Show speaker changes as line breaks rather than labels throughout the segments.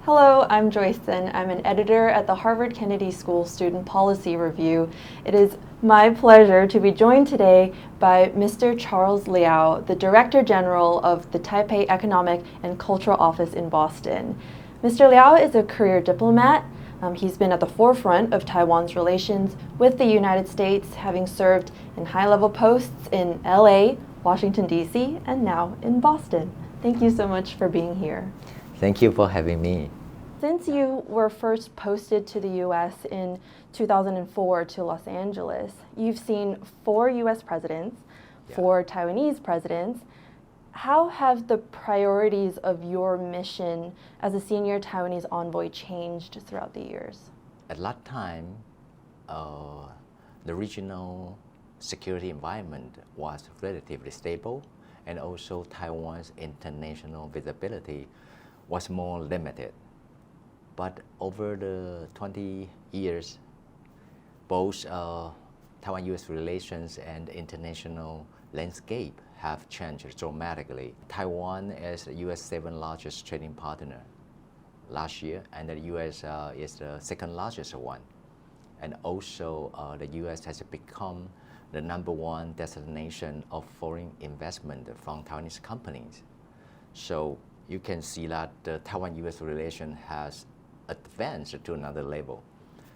Hello, I'm Joyce and I'm an editor at the Harvard Kennedy School Student Policy Review. It is my pleasure to be joined today by Mr. Charles Liao, the Director General of the Taipei Economic and Cultural Office in Boston. Mr. Liao is a career diplomat. He's been at the forefront of Taiwan's relations with the United States, having served in high-level posts in LA, Washington, D.C., and now in Boston. Thank you so much for being here.
Thank you for having me.
Since you were first posted to the U.S. in 2004 to Los Angeles, you've seen 4 U.S. presidents, 4 Taiwanese presidents. How have the priorities of your mission as a senior Taiwanese envoy changed throughout the years?
At that time, the regional security environment was relatively stable, and also Taiwan's international visibility was more limited. But over the 20 years, both Taiwan-U.S. relations and international landscape have changed dramatically. Taiwan is the U.S. 7th largest trading partner last year, and the U.S. is the 2nd largest one. And also the U.S. has become the #1 destination of foreign investment from Taiwanese companies. So you can see that the Taiwan-U.S. relation has advanced to another level.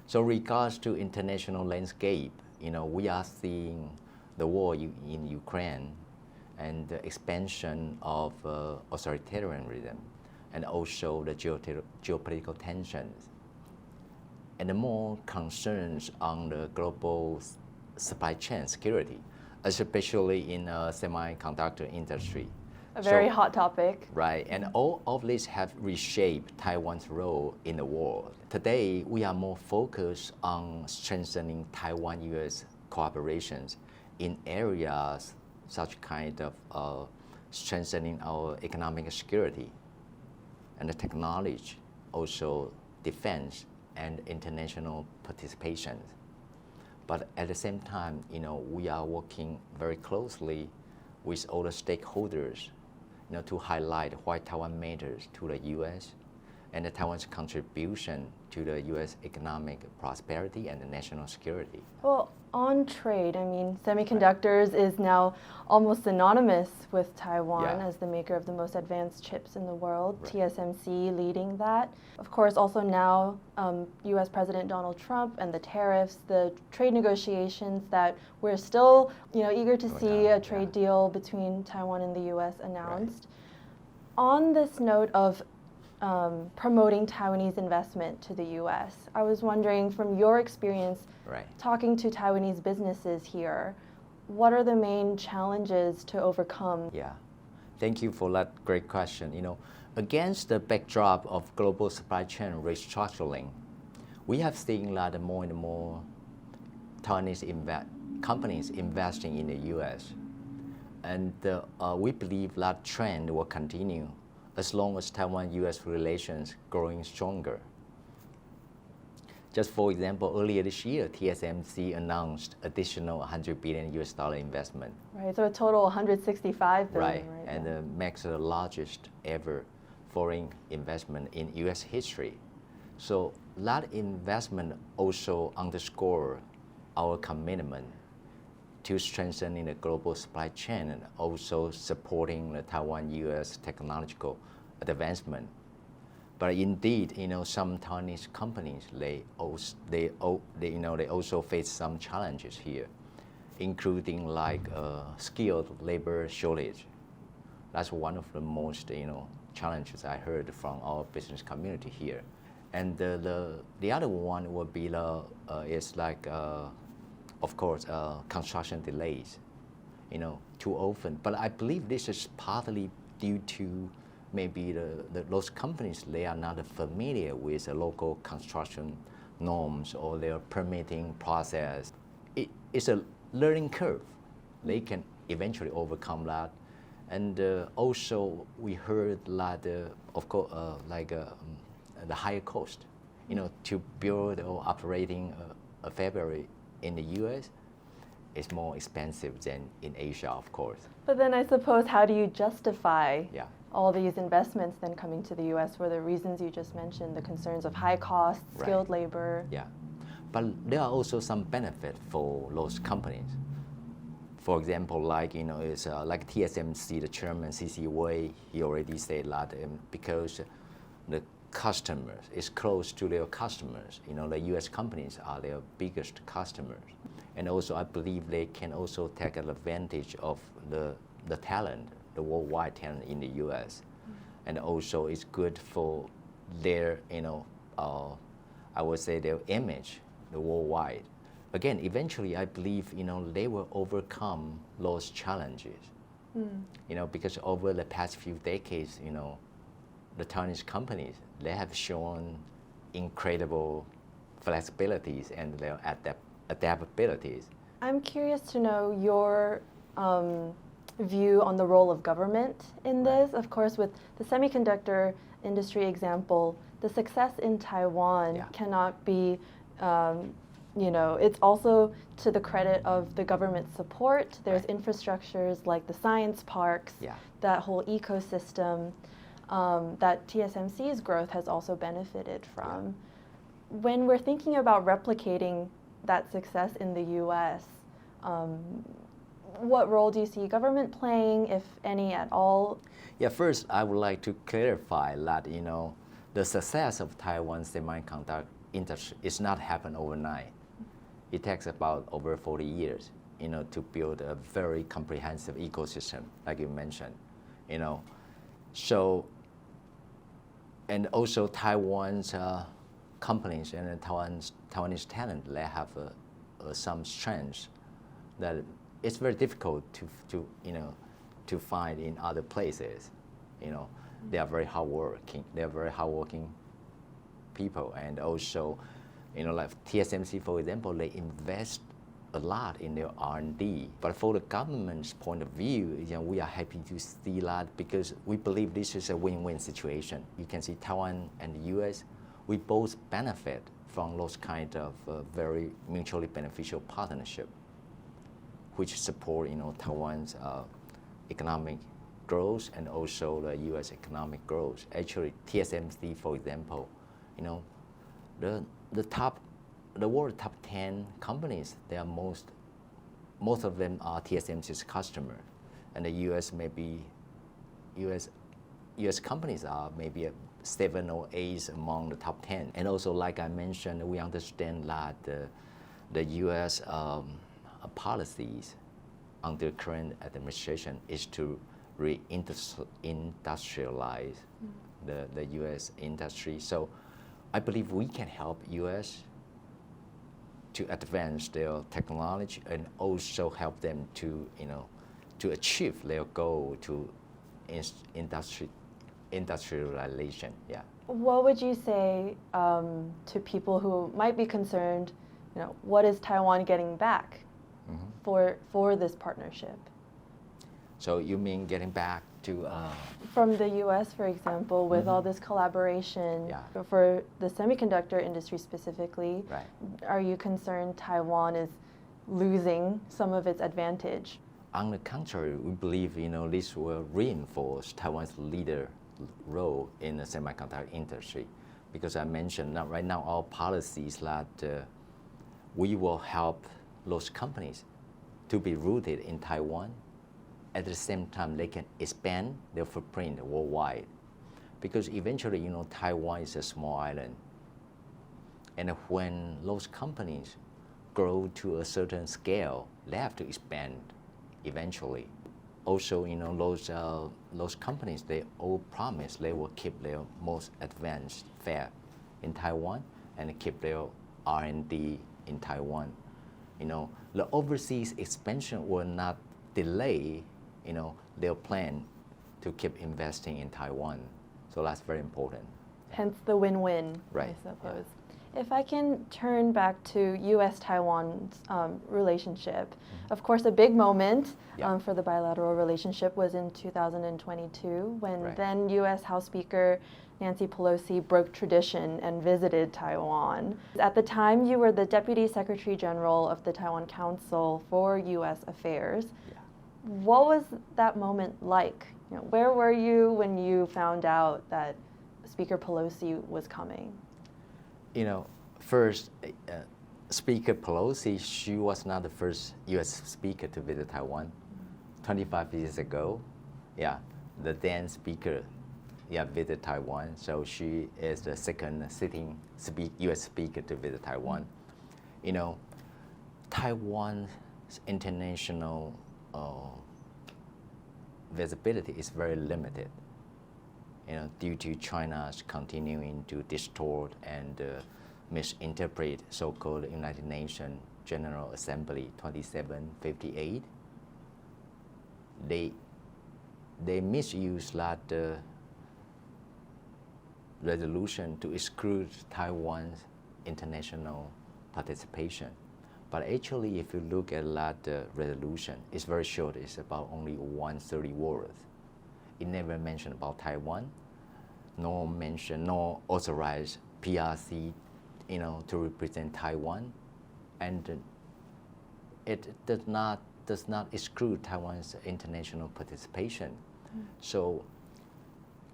So regards to international landscape, we are seeing the war in Ukraine and the expansion of authoritarianism, and also the geopolitical tensions, and the more concerns on the global supply chain security, especially in the semiconductor industry.
A very hot topic.
Right, and all of this have reshaped Taiwan's role in the world. Today, we are more focused on strengthening Taiwan-U.S. cooperations in areas such kind of strengthening our economic security and the technology, also defense and international participation. But at the same time, we are working very closely with all the stakeholders, to highlight why Taiwan matters to the U.S. and Taiwan's contribution to the U.S. economic prosperity and the national security.
Well, on trade, semiconductors is now almost synonymous with Taiwan as the maker of the most advanced chips in the world, right. TSMC leading that. Of course, also now U.S. President Donald Trump and the tariffs, the trade negotiations that we're still eager to see a trade deal between Taiwan and the U.S. announced. Right. On this note of promoting Taiwanese investment to the U.S., I was wondering, from your experience talking to Taiwanese businesses here, what are the main challenges to overcome?
Yeah, thank you for that great question. Against the backdrop of global supply chain restructuring, we have seen that more and more Taiwanese companies investing in the U.S. And we believe that trend will continue as long as Taiwan-U.S. relations growing stronger. Just for example, earlier this year, TSMC announced additional $100 billion investment.
Right, so a total 165 billion.
Right, and makes the largest ever foreign investment in U.S. history. So that investment also underscores our commitment to strengthening the global supply chain and also supporting the Taiwan-U.S. technological advancement. But indeed, some Taiwanese companies they also face some challenges here, including like skilled labor shortage. That's one of the most challenges I heard from our business community here. And the other one would be of course, construction delays, too often. But I believe this is partly due to maybe those companies, they are not familiar with the local construction norms or their permitting process. It's a learning curve. They can eventually overcome that. And also, we heard that, of course, the higher cost, to build or operating a factory in the U.S. is more expensive than in Asia, of course.
But then I suppose, how do you justify all these investments then coming to the U.S. for the reasons you just mentioned, the concerns of high costs, skilled labor.
Yeah, but there are also some benefit for those companies. For example, like it's like TSMC, the chairman C.C. Wei, he already said that because the customers is close to their customers. The U.S. companies are their biggest customers, and also I believe they can also take advantage of the talent, the worldwide talent in the U.S. And also it's good for their, I would say their image, the worldwide. Again, eventually I believe, they will overcome those challenges. Because over the past few decades, the Taiwanese companies, they have shown incredible flexibilities and their adaptabilities.
I'm curious to know your view on the role of government in this. Of course, with the semiconductor industry example, the success in Taiwan cannot be, it's also to the credit of the government support. There's infrastructures like the science parks, that whole ecosystem that TSMC's growth has also benefited from. When we're thinking about replicating that success in the U.S., what role do you see government playing, if any at all?
Yeah, first I would like to clarify that the success of Taiwan's semiconductor industry is not happen overnight. It takes about over 40 years, to build a very comprehensive ecosystem, like you mentioned, So, and also Taiwan's companies and Taiwanese talent, they have some strengths that it's very difficult to find in other places. They are very hardworking. They are very hardworking people, and also, like TSMC, for example, they invest a lot in their R&D. But for the government's point of view, we are happy to see that because we believe this is a win-win situation. You can see Taiwan and the U.S., we both benefit from those kind of very mutually beneficial partnership, which support Taiwan's economic growth and also the U.S. economic growth. Actually, TSMC, for example, the world top 10 companies, they are most of them are TSMC's customer, and the U.S. U.S. companies are maybe 7 or 8 among the top 10. And also, like I mentioned, we understand that the U.S. Policies under current administration is to reindustrialize the U.S. industry. So I believe we can help U.S. to advance their technology and also help them to achieve their goal to industrialization. Yeah.
What would you say to people who might be concerned, what is Taiwan getting back for this partnership?
So you mean getting back to...
From the U.S., for example, with all this collaboration for the semiconductor industry specifically, are you concerned Taiwan is losing some of its advantage?
On the contrary, we believe this will reinforce Taiwan's leader role in the semiconductor industry, because I mentioned that right now our policies that we will help those companies to be rooted in Taiwan. At the same time, they can expand their footprint worldwide, because eventually, Taiwan is a small island, and when those companies grow to a certain scale, they have to expand eventually. Also, those companies, they all promise they will keep their most advanced fab in Taiwan and keep their R&D in Taiwan. The overseas expansion will not delay their plan to keep investing in Taiwan. So that's very important.
Hence the win-win, I suppose. If I can turn back to U.S. Taiwan's relationship, of course, a big moment for the bilateral relationship was in 2022 when then U.S. House Speaker Nancy Pelosi broke tradition and visited Taiwan. At the time, you were the Deputy Secretary General of the Taiwan Council for U.S. Affairs. What was that moment like? You know, where were you when you found out that Speaker Pelosi was coming?
You know, first, Speaker Pelosi, she was not the first U.S. speaker to visit Taiwan. 25 years ago, yeah, the then speaker, yeah, visited Taiwan. So she is the second sitting U.S. speaker to visit Taiwan. You know, Taiwan's international visibility is very limited, you know, due to China's continuing to distort and misinterpret so-called United Nations General Assembly 2758. They misuse that resolution to exclude Taiwan's international participation. But actually, if you look at that resolution, it's very short. It's about only 130 words. It never mentioned about Taiwan, nor authorize PRC, you know, to represent Taiwan, and it does not exclude Taiwan's international participation. So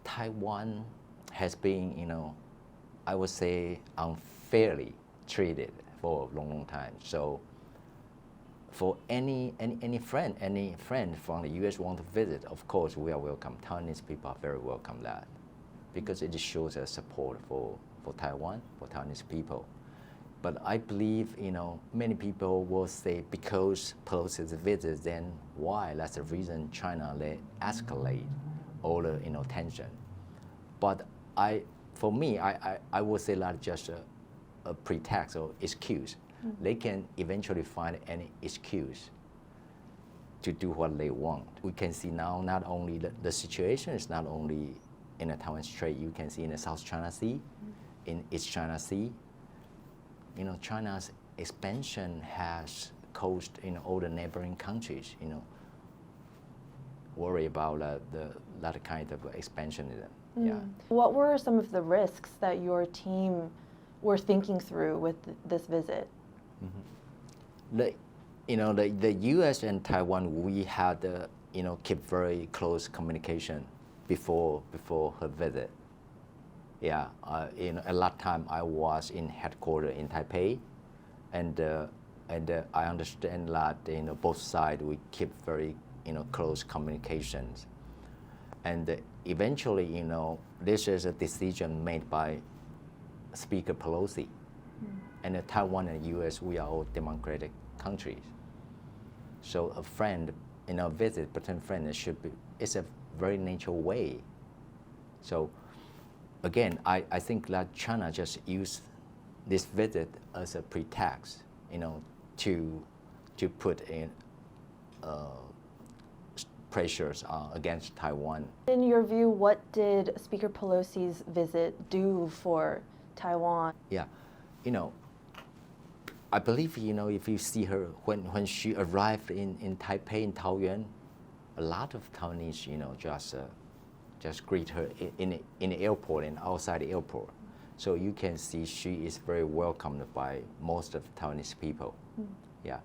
Taiwan has been, you know, I would say unfairly treated for a long time. So for any friend from the U.S. want to visit, of course we are welcome. Taiwanese people are very welcome that, because it shows a support for Taiwan, for Taiwanese people. But I believe, you know, many people will say because Pelosi's visit, then why? That's the reason China let escalate all the, you know, tension. But for me, I would say that just a pretext or excuse. They can eventually find any excuse to do what they want. We can see now not only the situation is not only in the Taiwan Strait, you can see in the South China Sea, in East China Sea. You know, China's expansion has caused, you know, all the neighboring countries, you know, worry about that kind of expansionism. Yeah.
What were some of the risks that your team were thinking through with this visit?
The U.S. and Taiwan, we had you know, kept very close communication before her visit. Yeah, you know, at that time I was in headquarters in Taipei, and I understand that, you know, both sides we keep very, you know, close communications, and eventually, you know, this is a decision made by Speaker Pelosi, and Taiwan and U.S. we are all democratic countries, so a friend, you know, visit between friends should be, it's a very natural way. So again, I think that China just used this visit as a pretext, you know, to put in pressures against Taiwan.
In your view, what did Speaker Pelosi's visit do for Taiwan?
Yeah, you know, I believe, you know, if you see her when she arrived in Taipei, in Taoyuan, a lot of Taiwanese, you know, just greet her in the airport and outside the airport. So you can see she is very welcomed by most of Taiwanese people. Yeah,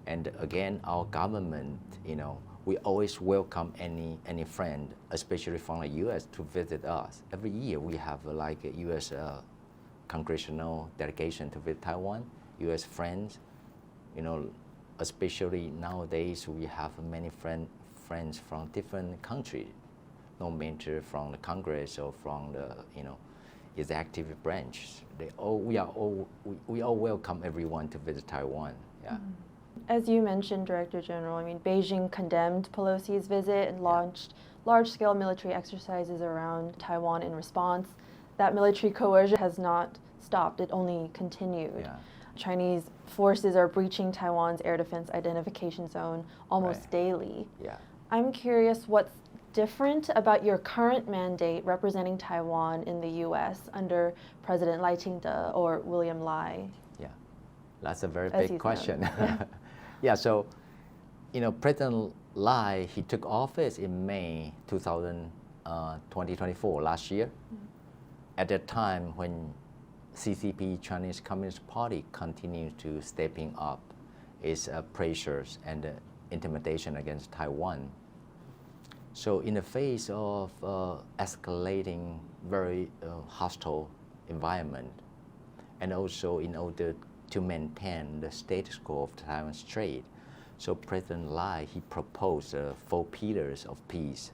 and again, our government, you know, we always welcome any friend, especially from the U.S. to visit us. Every year we have like a U.S. congressional delegation to visit Taiwan, U.S. friends, you know, especially nowadays we have many friends from different countries, no matter from the Congress or from the, you know, executive branch. We all welcome everyone to visit Taiwan. Yeah.
As you mentioned, Director General, I mean, Beijing condemned Pelosi's visit and launched large-scale military exercises around Taiwan in response. That military coercion has not stopped, it only continued.
Yeah.
Chinese forces are breaching Taiwan's air defense identification zone almost daily.
Yeah.
I'm curious what's different about your current mandate representing Taiwan in the U.S. under President Lai Ching-te or William Lai?
Yeah, that's a very big question.
Yeah.
Yeah, so, you know, President Lai, he took office in May 2024, last year. At that time when CCP, Chinese Communist Party, continued to stepping up its pressures and intimidation against Taiwan. So in the face of escalating very hostile environment, and also in order to maintain the status quo of Taiwan Strait, so President Lai, he proposed 4 pillars of peace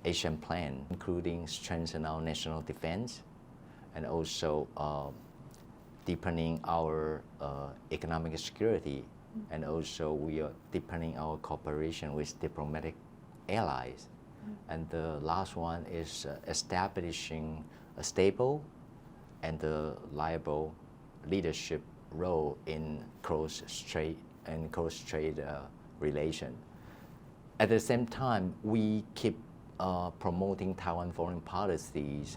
Asian plan, including strengthen our national defense, and also deepening our economic security, and also we are deepening our cooperation with diplomatic allies. And the last one is establishing a stable and reliable leadership role in cross-strait relation. At the same time, we keep promoting Taiwan foreign policies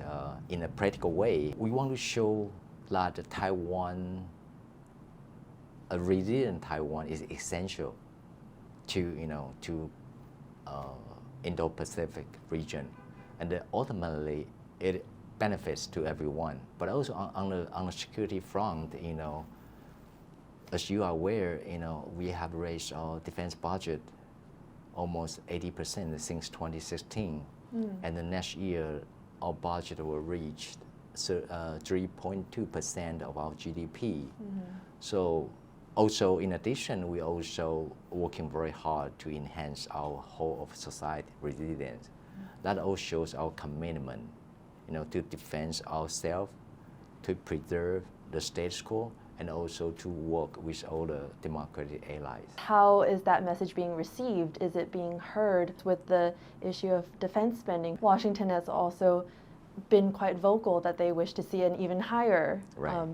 in a practical way. We want to show that Taiwan, a resilient Taiwan, is essential to Indo-Pacific region, and ultimately it benefits to everyone. But also on the security front, as you are aware, we have raised our defense budget almost 80% since 2016, and the next year our budget will reach 3.2% of our GDP. So also, in addition, we also working very hard to enhance our whole of society resilience. That all shows our commitment, to defend ourselves, to preserve the status quo, and also to work with all the democratic allies.
How is that message being received? Is it being heard with the issue of defense spending? Washington has also been quite vocal that they wish to see an even higher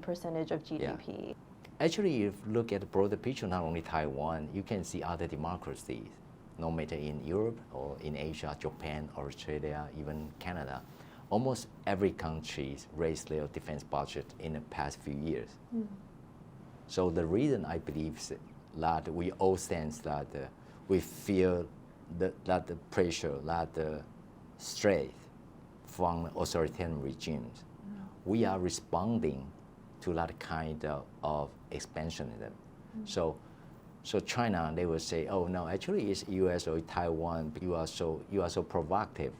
percentage of GDP.
Yeah. Actually, if you look at the broader picture, not only Taiwan, you can see other democracies, no matter in Europe or in Asia, Japan, Australia, even Canada. Almost every country raised their defense budget in the past few years. So the reason I believe is that we all sense that we feel that the pressure, that the stress from authoritarian regimes, we are responding to that kind of expansionism. So China, they will say, oh no, actually it's U.S. or Taiwan, you are so provocative.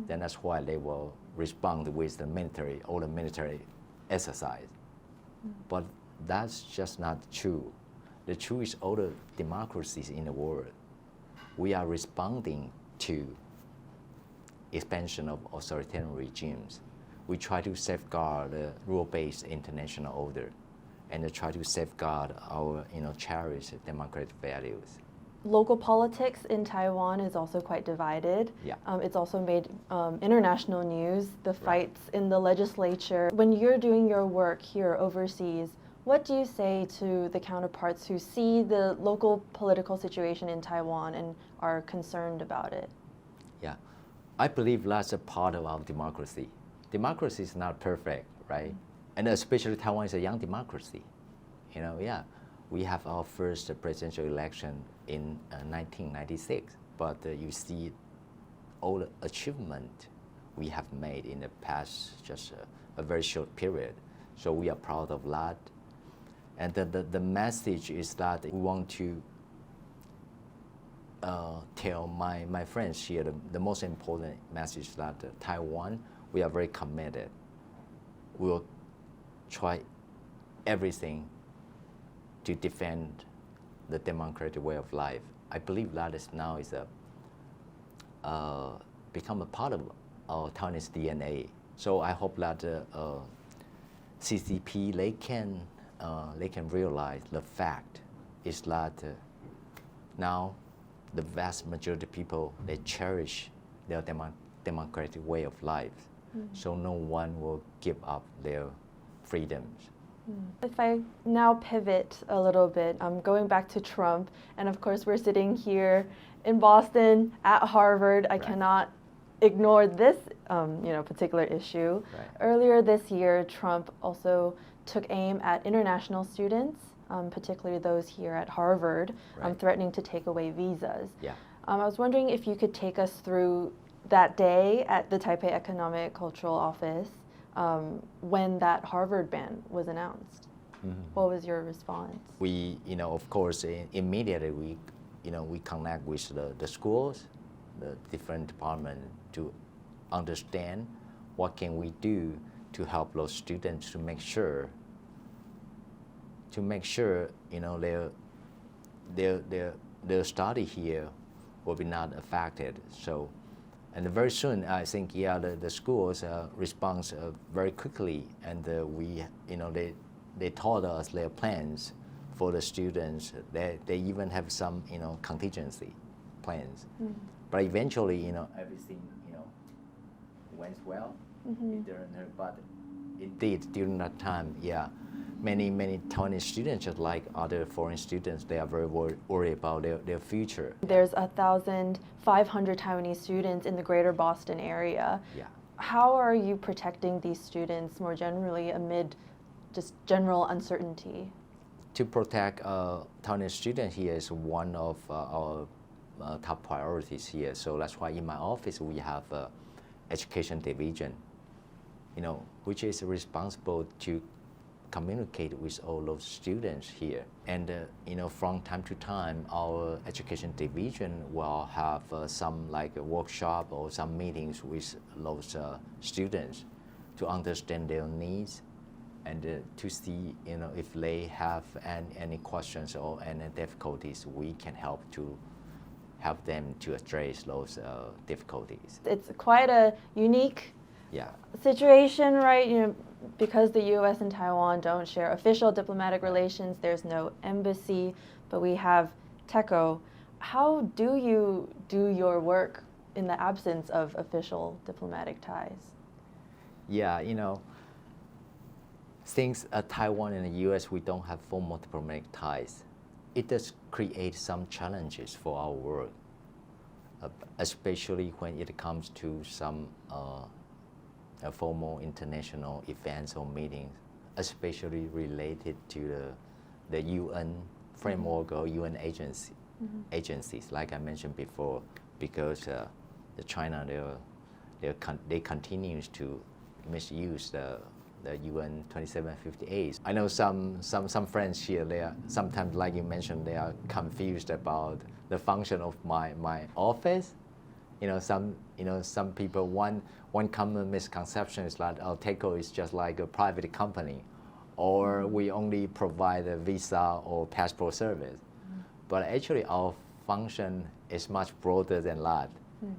Then that's why they will respond with the military exercise. But that's just not true. The truth is all the democracies in the world, we are responding to expansion of authoritarian regimes. We try to safeguard the rule-based international order and try to safeguard our cherished democratic values.
Local politics in Taiwan is also quite divided.
Yeah.
It's also made international news, the fights in the legislature. When you're doing your work here overseas, what do you say to the counterparts who see the local political situation in Taiwan and are concerned about it?
Yeah, I believe that's a part of our democracy. Democracy is not perfect, right? And especially Taiwan is a young democracy. We have our first presidential election in 1996, but you see all the achievement we have made in the past just a very short period. So we are proud of that. And the message is that we want to tell my friends here the most important message that Taiwan, we are very committed. We will try everything to defend the democratic way of life. I believe that is now become a part of our Taiwanese DNA. So I hope that CCP they can realize the fact is that now the vast majority of people, they cherish their democratic way of life. So no one will give up their freedoms.
If I now pivot a little bit, going back to Trump, and of course we're sitting here in Boston at Harvard. I cannot ignore this particular issue. Earlier this year, Trump also took aim at international students, particularly those here at Harvard, threatening to take away visas. I was wondering if you could take us through that day at the Taipei Economic Cultural Office when that Harvard ban was announced. What was your response?
We, of course, immediately we we connect with the schools, the different departments to understand what can we do to help those students to make sure their study here will be not affected. So, and very soon I think the schools respond very quickly, and they told us their plans for the students. They even have some contingency plans. Mm-hmm. But eventually everything went well. Mm-hmm. But indeed during that time, many Taiwanese students, just like other foreign students, they are very worried about their future.
There's 1,500 Taiwanese students in the greater Boston area.
Yeah.
How are you protecting these students more generally amid just general uncertainty?
To protect Taiwanese students here is one of our top priorities here. So that's why in my office we have an education division, which is responsible to communicate with all those students here. And from time to time, our education division will have some like a workshop or some meetings with those students to understand their needs and to see if they have any questions or any difficulties. We can help them to address those difficulties.
It's quite a unique situation, right? Because the U.S. and Taiwan don't share official diplomatic relations, there's no embassy, but we have TECO. How do you do your work in the absence of official diplomatic ties?
Yeah, since Taiwan and the U.S. we don't have formal diplomatic ties, it does create some challenges for our work, especially when it comes to some formal international events or meetings, especially related to the UN framework or UN agencies, like I mentioned before, because China they continue to misuse the UN 2758. I know some friends here, they are sometimes, like you mentioned, they are confused about the function of my office. Some people, one common misconception is that TECO is just like a private company, or we only provide a visa or passport service. But actually our function is much broader than that.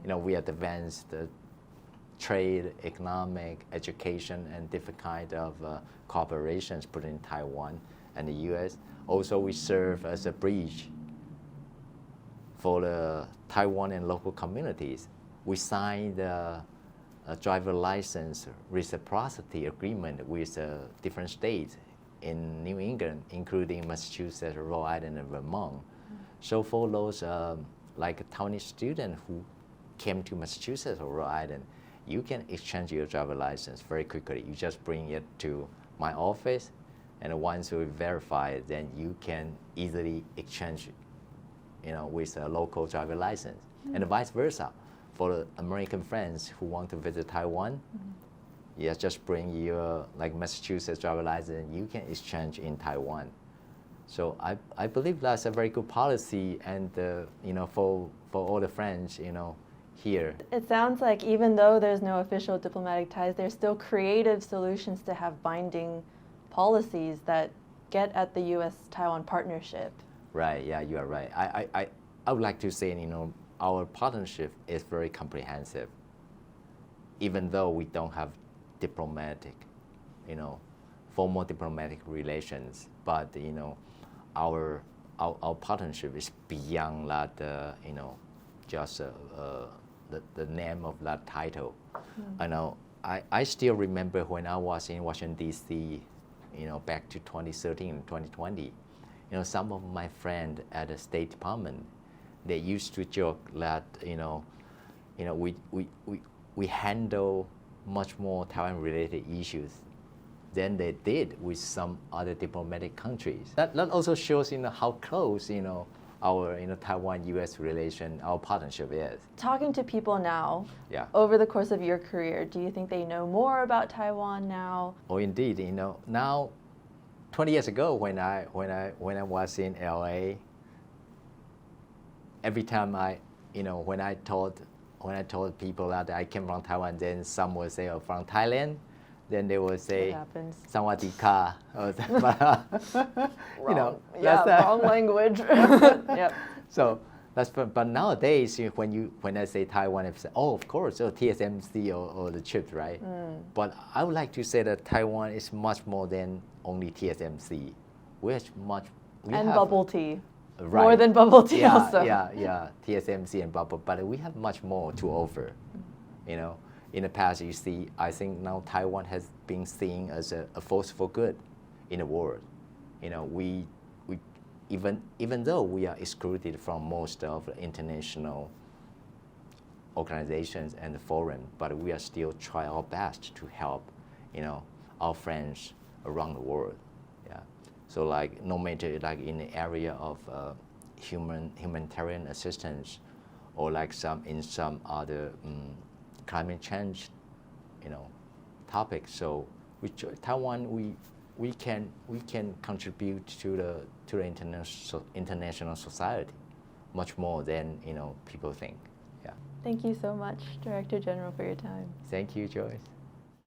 We advance the trade, economic, education, and different kind of cooperations between Taiwan and the U.S. Also, we serve as a bridge for the Taiwan and local communities. We signed a driver license reciprocity agreement with different states in New England, including Massachusetts, Rhode Island, and Vermont. So for those like Taiwanese students who came to Massachusetts or Rhode Island, you can exchange your driver license very quickly. You just bring it to my office, and once we verify it, then you can easily exchange with a local driver license. And vice versa. For the American friends who want to visit Taiwan, just bring your Massachusetts driver license, you can exchange in Taiwan. So I believe that's a very good policy, and for all the friends here.
It sounds like even though there's no official diplomatic ties, there's still creative solutions to have binding policies that get at the U.S. Taiwan partnership.
Right, yeah, you are right. I would like to say, our partnership is very comprehensive. Even though we don't have formal diplomatic relations, but our partnership is beyond that. Just the name of that title. I still remember when I was in Washington D.C. Back to 2013 and 2020. Some of my friends at the State Department, they used to joke that we handle much more Taiwan-related issues than they did with some other diplomatic countries. That also shows how close our Taiwan-U.S. relation, our partnership is.
Talking to people now, over the course of your career, do you think they know more about Taiwan now?
Oh, indeed. Now, 20 years ago, when I was in LA, every time when I told people that I came from Taiwan, then some would say, oh, from Thailand, then they would say, Sawadee ka.
Wrong language. Yep.
So but nowadays, when I say Taiwan, I say, oh, of course, TSMC or the chips, right? But I would like to say that Taiwan is much more than only TSMC. We have
bubble tea.
Right.
More than bubble tea also.
Yeah, TSMC and bubble, but we have much more to offer. In the past, you see, I think now Taiwan has been seen as a force for good in the world. We even though we are excluded from most of the international organizations and the forum, but we are still trying our best to help, our friends around the world. Yeah. So no matter in the area of humanitarian assistance, or in some other climate change, topics. So Taiwan, we can contribute to the international society much more than people think. Yeah.
Thank you so much, Director General, for your time.
Thank you, Joyce.